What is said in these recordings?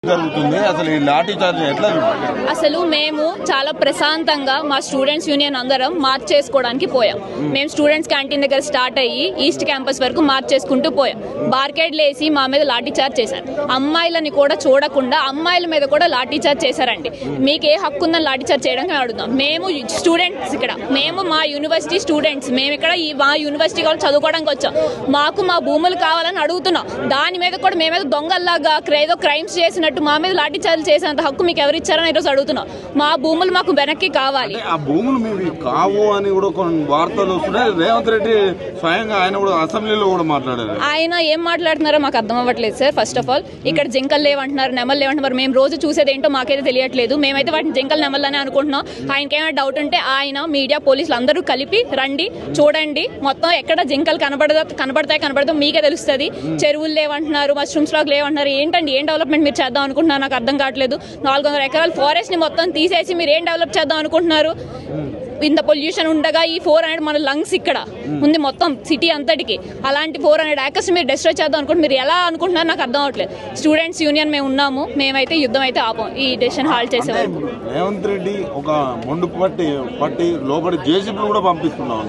జరుగుతుంది అసలు ఈ లాఠీ చార్జ్ ఎట్లా? అసలు మేము చాలా ప్రశాంతంగా మా స్టూడెంట్స్ యూనియన్ అందరం మార్చ్ చేసుకోవడానికి పోయాం. మేము స్టూడెంట్స్ క్యాంటీన్ దగ్గర స్టార్ట్ అయ్యి ఈస్ట్ క్యాంపస్ వరకు మార్చ్ చేసుకుంటూ పోయాం. బార్కేడ్లు వేసి మా మీద లాఠీ చార్జ్ చేశారు. అమ్మాయిలని కూడా చూడకుండా అమ్మాయిల మీద కూడా లాఠీ చార్జ్ చేశారండి. మీకు ఏ హక్కు ఉందని లాఠీ చార్జ్ చేయడానికి అడుగుతాం. మేము స్టూడెంట్స్ ఇక్కడ, మేము మా యూనివర్సిటీ స్టూడెంట్స్, మేము ఇక్కడ మా యూనివర్సిటీ వాళ్ళు చదువుకోవడానికి వచ్చాం. మాకు మా భూములు కావాలని అడుగుతున్నాం. దాని మీద కూడా మేమేదో దొంగల్లాగా ఏదో క్రైమ్స్ చేసినట్టు మా మీద లాఠీ చార్జ్ చేసేంత హక్కు మీకు ఎవరు ఇచ్చారని ఈరోజు అడుగుతున్నాం. మా భూములు మాకు వెనక్కి కావాలి. ఆ భూములు మీవి కావు అని కూడా కొన్ని వార్తలు వస్తున్నాయి. రేవంత్ రెడ్డి స్వయంగా ఆయన కూడా అసెంబ్లీలో కూడా మాట్లాడారు. ఆయన ఏం మాట్లాడుతున్నారో మాకు అర్థం అవ్వట్లేదు సార్. ఫస్ట్ ఆఫ్ ఆల్ ఇక్కడ జింకలు లేవంటున్నారు, నెమలు లేవంటున్నారు. మేము రోజు చూసేది ఏంటో మాకైతే తెలియట్లేదు. మేమైతే వాటిని జింకలు నెమలని అనుకుంటున్నాం. ఆయనకి ఏమైనా డౌట్ ఉంటే ఆయన మీడియా పోలీసులు అందరూ కలిపి రండి, చూడండి మొత్తం ఎక్కడ జింకలు కనబడతాయి మీకే తెలుస్తుంది. చెరువులు లేవంటున్నారు, మష్రూమ్స్ లాగా లేవంటున్నారు. ఏంటండి ఏం డెవలప్మెంట్ మీరు చేద్దాం అనుకుంటున్నారు? నాకు అర్థం కావట్లేదు. 400 ఎకరాల ఫారెస్ట్ ని మొత్తం తీసేసి మీరు ఏం డెవలప్ చేద్దాం అనుకుంటున్నారు? ఇంత పొల్యూషన్ ఉండగా ఈ 400 మన లంగ్స్ ఇక్కడ ఉంది మొత్తం సిటీ అంతటికి. అలాంటి 400 ఏకర్స్ మీరు డిస్ట్రాయ్ చేద్దాం అనుకుంటే మీరు ఎలా అనుకుంటున్నారు? నాకు అర్థం అవట్లేదు. స్టూడెంట్స్ యూనియన్ మేము ఉన్నాము, మేమైతే యుద్ధం అయితే ఆపం ఈ డెసిషన్ హాల్ట్ చేసేవారు. రేవంత్ రెడ్డి ఒక మొండు పట్టి లోపలి జేసీబీలు కూడా పంపిస్తున్నాం.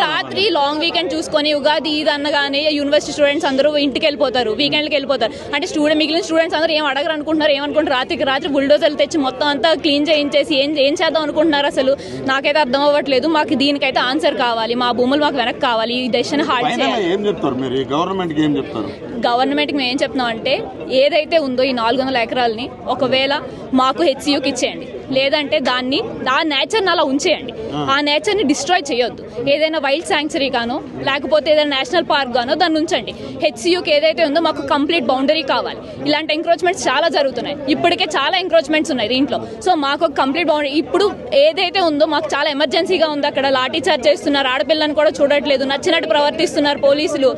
రాత్రి లాంగ్ వీకెండ్ చూసుకొని ఉగాది ఇది అనగానే యూనివర్సిటీ స్టూడెంట్స్ అందరూ ఇంటికి వెళ్ళిపోతారు, వీకెండ్కి వెళ్ళిపోతారు. అంటే మిగిలిన స్టూడెంట్స్ అందరూ ఏం అడగరు అనుకుంటున్నారు, ఏమనుకుంటారు? రాత్రి బుల్డోజర్లు తెచ్చి మొత్తం అంతా క్లీన్ చేయించేసి ఏం చేద్దాం అనుకుంటున్నారు? అసలు నాకైతే అర్థం అవ్వట్లేదు. మాకు దీనికైతే ఆన్సర్ కావాలి. మా భూములు మాకు వెనక్కి కావాలి. ఈ డెసిషన్ హాల్ట్ చేయాలి. ఏం చెప్తారు మీరు గవర్నమెంట్కి? ఏం చెప్తారు గవర్నమెంట్కి? మేము ఏం చెప్తున్నాం అంటే ఏదైతే ఉందో ఈ 400 ఎకరాలని ఒకవేళ మాకు హెచ్సియూకి ఇచ్చేయండి, లేదంటే దాన్ని ఆ నేచర్ని అలా ఉంచేయండి. ఆ నేచర్ని డిస్ట్రాయ్ చేయొద్దు. ఏదైనా వైల్డ్ శాంక్చురీ గానో లేకపోతే ఏదైనా నేషనల్ పార్క్ గానో దాన్ని ఉంచండి. హెచ్సియూకి ఏదైతే ఉందో మాకు కంప్లీట్ బౌండరీ కావాలి. ఇలాంటి ఎంక్రోచ్మెంట్స్ చాలా జరుగుతున్నాయి. ఇప్పటికే చాలా ఎంక్రోచ్మెంట్స్ ఉన్నాయి దీంట్లో. సో మాకు కంప్లీట్ బౌండరీ ఇప్పుడు ఏదైతే ఉందో మాకు చాలా ఎమర్జెన్సీగా ఉంది. అక్కడ లాఠీ చార్జ్ చేస్తున్నారు, ఆడపిల్లని కూడా చూడట్లేదు, నచ్చినట్టు ప్రవర్తిస్తున్నారు పోలీసులు.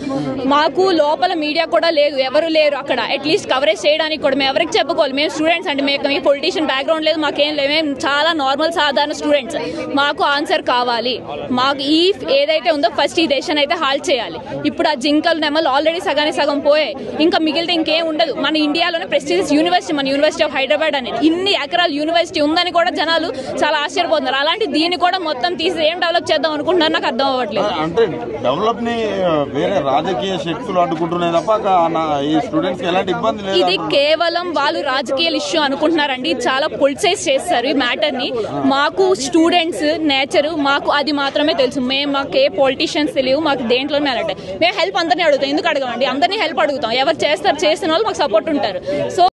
మాకు లోపల మీడియా కూడా లేదు, ఎవరు లేరు అక్కడ అట్లీస్ట్ కవరేజ్ చేయడానికి కూడా. మేము ఎవరికి చెప్పుకోవాలి? మేము స్టూడెంట్స్ అండి, మేము పొలిటీషియన్ బ్యాక్గ్రౌండ్ లేదు, మాకేం లేదు, మేము చాలా నార్మల్ సాధారణ స్టూడెంట్స్. మాకు ఆన్సర్ కావాలి. మాకు ఈ ఏదైతే ఉందో ఫస్ట్ ఈ డెసిషన్ అయితే హాల్ట్ చేయాలి. ఇప్పుడు ఆ జింకలు నెమలు ఆల్రెడీ సగం పోయాయి, ఇంకా మిగిలితే ఇంకేం ఉండదు. మన ఇండియాలోనే ప్రెస్టీజియస్ యూనివర్సిటీ మన యూనివర్సిటీ ఆఫ్ హైదరాబాద్ అనేది. ఇన్ని ఎకరాల యూనివర్సిటీ ఉందని కూడా జనాలు చాలా ఆశ్చర్యపోతున్నారు. అలాంటి దీన్ని కూడా మొత్తం తీసి ఏం డెవలప్ చేద్దాం అనుకుంటున్నారు? నాకు అర్థం అవ్వట్లేదు. అంటే డెవలప్ ని వేరే రాజకీయ శక్తులు అడ్డుకుంటున్నాయి తప్ప ఈ స్టూడెంట్స్ ఎలాంటి ఇబ్బంది లేదు. ఇది కేవలం వాళ్ళు రాజకీయ ఇష్యూ అనుకుంటున్నారండి. చాలా పొలిటిసైజ్ చేస్తారు ఈ మ్యాటర్ ని. మాకు స్టూడెంట్స్ నేచర్ మాకు అది మాత్రమే తెలుసు. మాకు ఏ పొలిటీషియన్స్ తెలియవు, మాకు దేంట్లో మేము హెల్ప్ అందరినీ అడుగుతాం. ఎందుకు అడగమండి? అందరినీ హెల్ప్ అడుగుతాం. ఎవరు చేస్తారు, చేసిన వాళ్ళు మాకు సపోర్ట్ ఉంటారు. సో